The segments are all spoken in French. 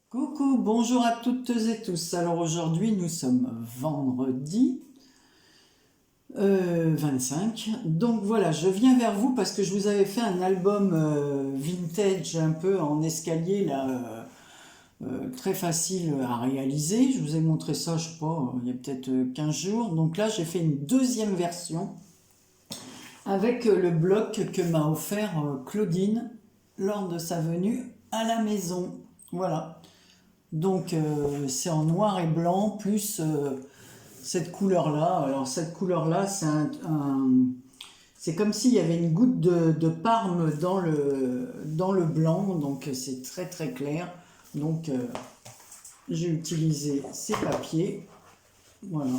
Coucou, bonjour à toutes et tous. Alors aujourd'hui nous sommes vendredi 25. Donc voilà, je viens vers vous parce que je vous avais fait un album vintage un peu en escalier là, très facile à réaliser. Je vous ai montré ça, je sais pas, il y a peut-être 15 jours. Donc là j'ai fait une deuxième version avec le bloc que m'a offert Claudine lors de sa venue à la maison. Voilà. Donc c'est en noir et blanc plus cette couleur là. Alors cette couleur là c'est comme s'il y avait une goutte de parme dans le blanc, donc c'est très très clair. Donc j'ai utilisé ces papiers. Voilà.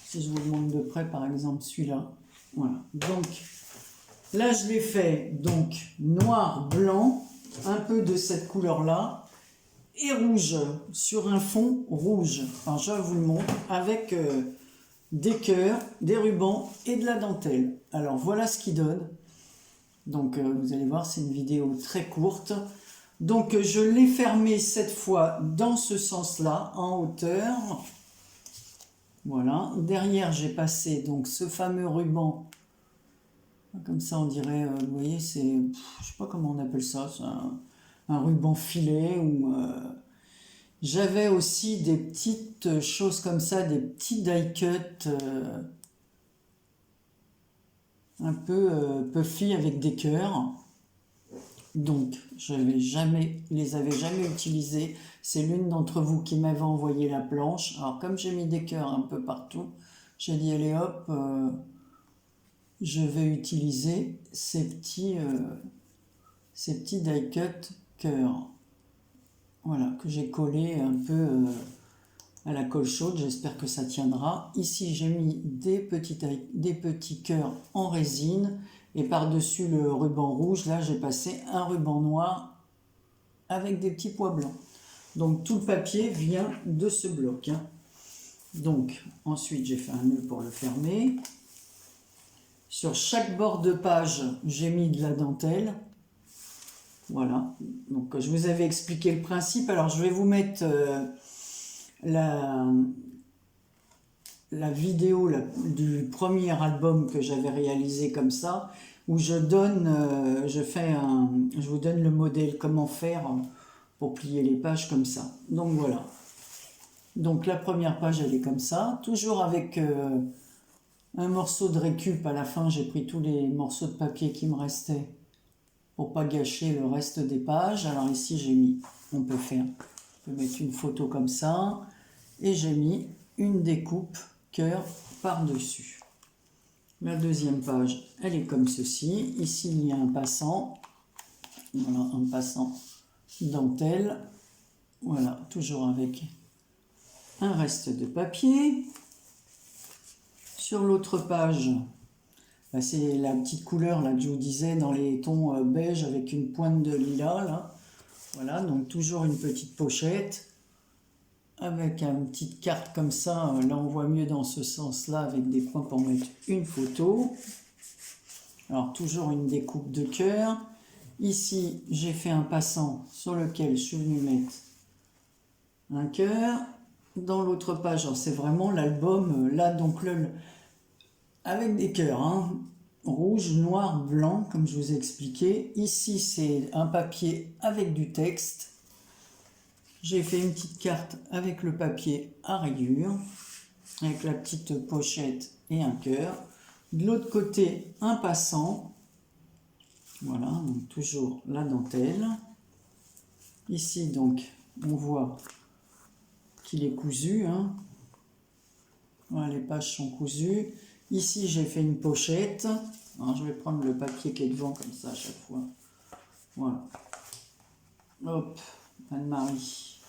Si je vous le montre de près, par exemple celui-là. Voilà. Donc là je l'ai fait donc noir, blanc, un peu de cette couleur là. Et rouge, sur un fond rouge. Alors je vous le montre avec des cœurs, des rubans et de la dentelle. Alors voilà ce qu'il donne. Donc vous allez voir, c'est une vidéo très courte. Donc je l'ai fermé cette fois dans ce sens-là, en hauteur. Voilà. Derrière, j'ai passé donc ce fameux ruban. Comme ça, on dirait, vous voyez, c'est, je sais pas comment on appelle ça, c'est un ruban filet ou... J'avais aussi des petites choses comme ça, des petits die cut un peu puffy avec des cœurs. Donc, je les avais jamais utilisés. C'est l'une d'entre vous qui m'avait envoyé la planche. Alors, comme j'ai mis des cœurs un peu partout, j'ai dit, allez hop, je vais utiliser ces petits die cut cœurs. Voilà, que j'ai collé un peu à la colle chaude, j'espère que ça tiendra. Ici, j'ai mis des petits cœurs en résine, et par-dessus le ruban rouge, là, j'ai passé un ruban noir avec des petits pois blancs. Donc, tout le papier vient de ce bloc. Donc, ensuite, j'ai fait un nœud pour le fermer. Sur chaque bord de page, j'ai mis de la dentelle. Voilà, donc je vous avais expliqué le principe. Alors je vais vous mettre la vidéo du premier album que j'avais réalisé comme ça, où je vous donne le modèle, comment faire pour plier les pages comme ça. Donc voilà. Donc la première page, elle est comme ça, toujours avec un morceau de récup. À la fin, j'ai pris tous les morceaux de papier qui me restaient pour pas gâcher le reste des pages. Alors ici j'ai mis, on peut mettre une photo comme ça, et j'ai mis une découpe cœur par dessus. La deuxième page, elle est comme ceci. Ici il y a un passant, voilà, un passant dentelle, voilà, toujours avec un reste de papier. Sur l'autre page, c'est la petite couleur là que je vous disais, dans les tons beige avec une pointe de lilas là. Voilà, donc toujours une petite pochette avec une petite carte comme ça. Là on voit mieux dans ce sens là, avec des points pour mettre une photo. Alors toujours une découpe de cœur. Ici j'ai fait un passant sur lequel je suis venu mettre un cœur. Dans l'autre page, c'est vraiment l'album là, donc avec des cœurs, hein. Rouge, noir, blanc, comme je vous ai expliqué. Ici, c'est un papier avec du texte. J'ai fait une petite carte avec le papier à rayures, avec la petite pochette et un cœur. De l'autre côté, un passant. Voilà, donc toujours la dentelle. Ici, donc, on voit qu'il est cousu, hein. Voilà, les pages sont cousues. Ici, j'ai fait une pochette. Alors, je vais prendre le papier qui est devant, comme ça, à chaque fois. Voilà. Hop, Anne-Marie.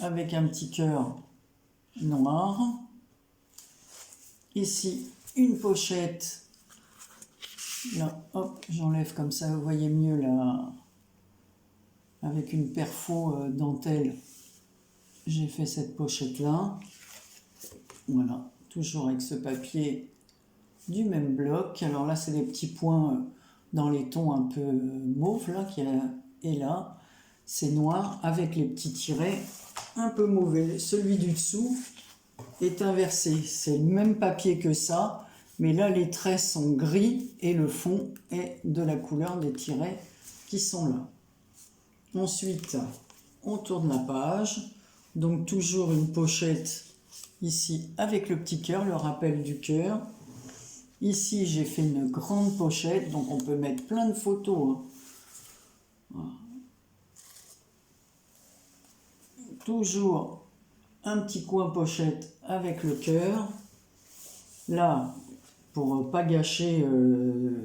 Avec un petit cœur noir. Ici, une pochette. Là, hop, j'enlève comme ça, vous voyez mieux là. Avec une perfo dentelle. J'ai fait cette pochette-là. Voilà. Toujours avec ce papier du même bloc. Alors là, c'est des petits points dans les tons un peu mauve là, et là, c'est noir avec les petits tirets un peu mauvais. Celui du dessous est inversé. C'est le même papier que ça, mais là, les traits sont gris et le fond est de la couleur des tirets qui sont là. Ensuite, on tourne la page. Donc toujours une pochette ici avec le petit cœur, le rappel du cœur. Ici, j'ai fait une grande pochette, donc on peut mettre plein de photos. Voilà. Toujours un petit coin pochette avec le cœur. Là, pour pas gâcher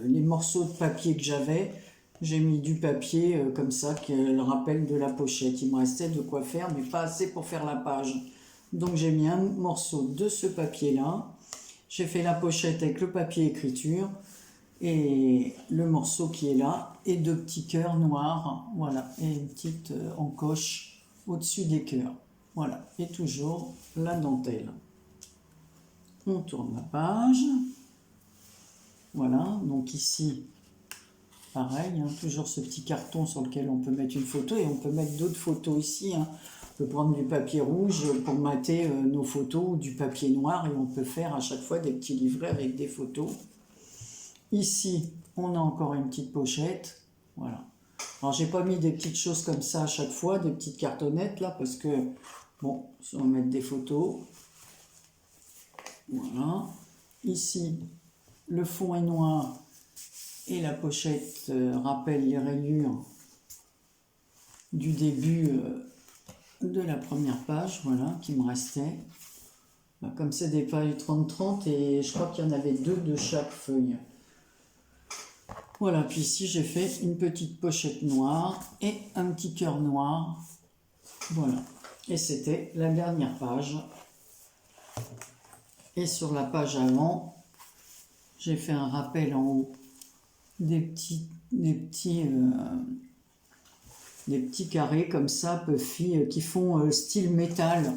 les morceaux de papier que j'avais, j'ai mis du papier comme ça, qui est le rappel de la pochette. Il me restait de quoi faire, mais pas assez pour faire la page. Donc j'ai mis un morceau de ce papier-là. J'ai fait la pochette avec le papier écriture et le morceau qui est là, et deux petits cœurs noirs, voilà, et une petite encoche au-dessus des cœurs. Voilà, et toujours la dentelle. On tourne la page. Voilà, donc ici, pareil, hein, toujours ce petit carton sur lequel on peut mettre une photo, et on peut mettre d'autres photos ici. Hein. On peut prendre du papier rouge pour mater nos photos, ou du papier noir, et on peut faire à chaque fois des petits livrets avec des photos. Ici, on a encore une petite pochette. Voilà. Alors, j'ai pas mis des petites choses comme ça à chaque fois, des petites cartonnettes là, parce que, bon, on va mettre des photos. Voilà. Ici, le fond est noir et la pochette rappelle les rayures du début de la première page, voilà, qui me restait. Comme c'est des pages 30-30, et je crois qu'il y en avait 2 de chaque feuille. Voilà, puis ici j'ai fait une petite pochette noire et un petit cœur noir. Voilà, et c'était la dernière page. Et sur la page avant, j'ai fait un rappel en haut des petits carrés comme ça, Puffy, qui font style métal.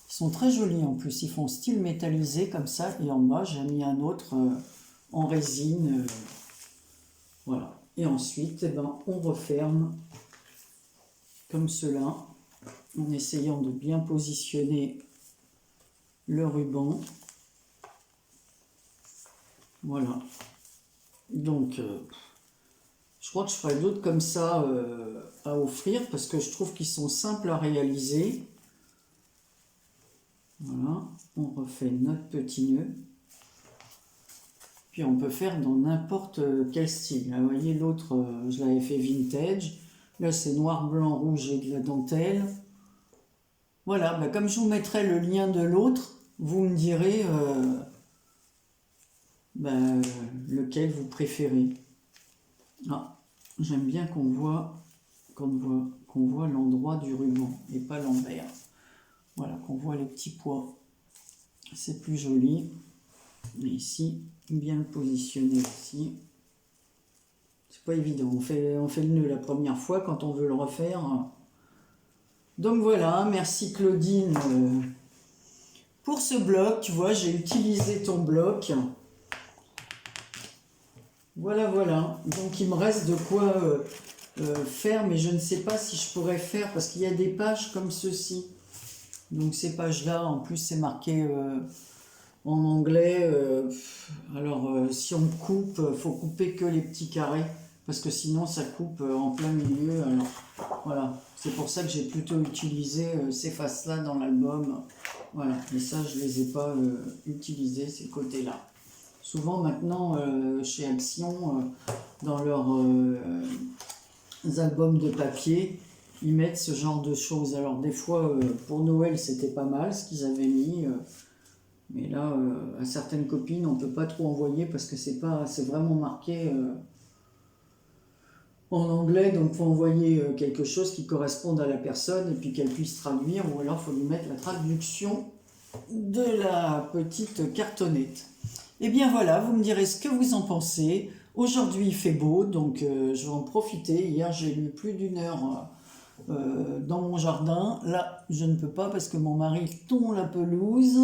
Ils sont très jolis en plus, ils font style métallisé comme ça, et en bas j'ai mis un autre en résine. Voilà. Et ensuite, eh ben, on referme comme cela, en essayant de bien positionner le ruban. Voilà. Donc, je crois que je ferai d'autres comme ça à offrir, parce que je trouve qu'ils sont simples à réaliser. Voilà. On refait notre petit nœud. Puis on peut faire dans n'importe quel style. Là, vous voyez, l'autre, je l'avais fait vintage. Là, c'est noir, blanc, rouge et de la dentelle. Voilà, bah, comme je vous mettrai le lien de l'autre, vous me direz lequel vous préférez. Ah, j'aime bien qu'on voit l'endroit du ruban et pas l'envers. Voilà, qu'on voit les petits pois. C'est plus joli. Mais ici, bien le positionner aussi. C'est pas évident. On fait le nœud la première fois, quand on veut le refaire. Donc voilà, merci Claudine pour ce bloc. Tu vois, j'ai utilisé ton bloc. Voilà, voilà. Donc il me reste de quoi faire, mais je ne sais pas si je pourrais faire, parce qu'il y a des pages comme ceci. Donc ces pages-là, en plus c'est marqué en anglais. Alors si on coupe, faut couper que les petits carrés, parce que sinon ça coupe en plein milieu. Alors voilà, c'est pour ça que j'ai plutôt utilisé ces faces-là dans l'album. Voilà, et ça je les ai pas utilisés, ces côtés-là. Souvent maintenant, chez Action, dans leurs albums de papier, ils mettent ce genre de choses. Alors des fois, pour Noël, c'était pas mal ce qu'ils avaient mis. Mais là, à certaines copines, on ne peut pas trop envoyer parce que c'est vraiment marqué en anglais. Donc il faut envoyer quelque chose qui corresponde à la personne et puis qu'elle puisse traduire. Ou alors il faut lui mettre la traduction de la petite cartonnette. Et bien voilà, vous me direz ce que vous en pensez. Aujourd'hui il fait beau, donc je vais en profiter. Hier j'ai eu plus d'1 heure dans mon jardin. Là je ne peux pas parce que mon mari tond la pelouse.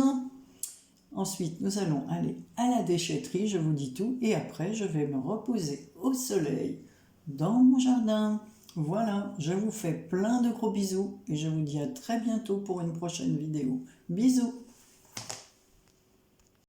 Ensuite, nous allons aller à la déchetterie, je vous dis tout, et après, je vais me reposer au soleil dans mon jardin. Voilà, je vous fais plein de gros bisous et je vous dis à très bientôt pour une prochaine vidéo. Bisous!